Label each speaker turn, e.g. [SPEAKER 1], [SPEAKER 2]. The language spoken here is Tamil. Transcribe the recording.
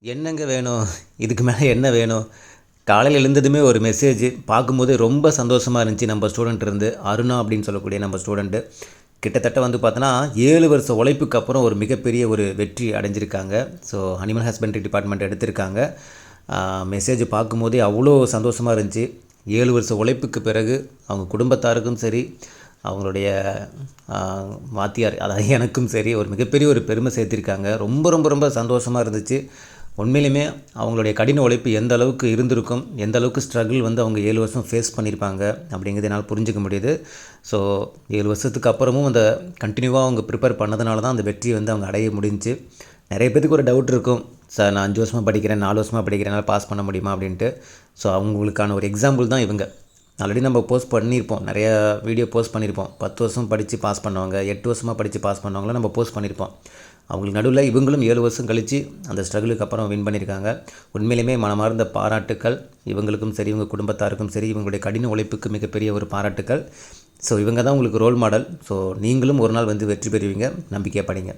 [SPEAKER 1] என்னங்க வேணும்? இதுக்கு மேல என்ன வேணும்? காலையில எழுந்ததுமே ஒரு மெசேஜ் பார்க்கும்போதே ரொம்ப சந்தோஷமா இருந்துச்சு. நம்ம ஸ்டூடண்ட் இருந்து அருணா அப்படின்னு சொல்லக்கூடிய நம்ம ஸ்டூடண்ட்டு. கிட்டத்தட்ட வந்து பார்த்தோன்னா 7 வருஷ உழைப்புக்கு அப்புறம் ஒரு மிகப்பெரிய ஒரு வெற்றி அடைஞ்சிருக்காங்க. ஸோ அனிமல் ஹஸ்பண்ட்ரி டிபார்ட்மெண்ட் எடுத்திருக்காங்க. மெசேஜ் பார்க்கும்போதே அவ்வளோ சந்தோஷமா இருந்துச்சு. 7 வருஷ உழைப்புக்கு பிறகு அவங்க குடும்பத்தாருக்கும் சரி, அவங்களுடைய ஆ, வாத்தியார் அதாவது எனக்கும் சரி ஒரு மிகப்பெரிய ஒரு பெருமை சேர்த்திருக்காங்க. ரொம்ப ரொம்ப ரொம்ப சந்தோஷமா இருந்துச்சு. உண்மையிலுமே அவங்களுடைய கடின உழைப்பு எந்த அளவுக்கு இருந்திருக்கும், எந்த அளவுக்கு ஸ்ட்ரகிள் வந்து அவங்க 7 வருஷம் ஃபேஸ் பண்ணியிருப்பாங்க அப்படிங்கிறது என்னால் புரிஞ்சுக்க முடியுது. ஸோ 7 வருஷத்துக்கு அப்புறமும் அந்த கண்டினியூவாக அவங்க ப்ரிப்பேர் பண்ணதுனால தான் அந்த வெற்றியை வந்து அவங்க அடைய முடிஞ்சுச்சு. நிறைய பேத்துக்கு ஒரு டவுட் இருக்கும், சார் நான் 5 வருஷமாக படிக்கிறேன், 4 வருஷமாக படிக்கிறேன், என்னால் பாஸ் பண்ண முடியுமா அப்படின்ட்டு. ஸோ அவங்களுக்கான ஒரு எக்ஸாம்பிள் தான் இவங்க. ஆல்ரெடி நம்ம போஸ்ட் பண்ணியிருப்போம், நிறைய வீடியோ போஸ்ட் பண்ணியிருப்போம். 10 வருஷம் படித்து பாஸ் பண்ணவங்க, 8 வருஷமாக படித்து பாஸ் பண்ணவங்களாம் நம்ம போஸ்ட் பண்ணியிருப்போம். அவங்களுக்கு நடுவில் இவங்களும் 7 வருஷம் கழித்து அந்த ஸ்ட்ரகிளுக்கு அப்புறம் வின் பண்ணியிருக்காங்க. உண்மையிலுமே மனமார்ந்த பாராட்டுக்கள் இவங்களுக்கும் சரி, இவங்க குடும்பத்தாருக்கும் சரி, இவங்களுடைய கடின உழைப்புக்கு மிகப்பெரிய ஒரு பாராட்டுக்கள். ஸோ இவங்க தான் உங்களுக்கு ரோல் மாடல். ஸோ நீங்களும் ஒரு நாள் வந்து வெற்றி பெறுவீங்க, நம்பிக்கையாக படிங்க.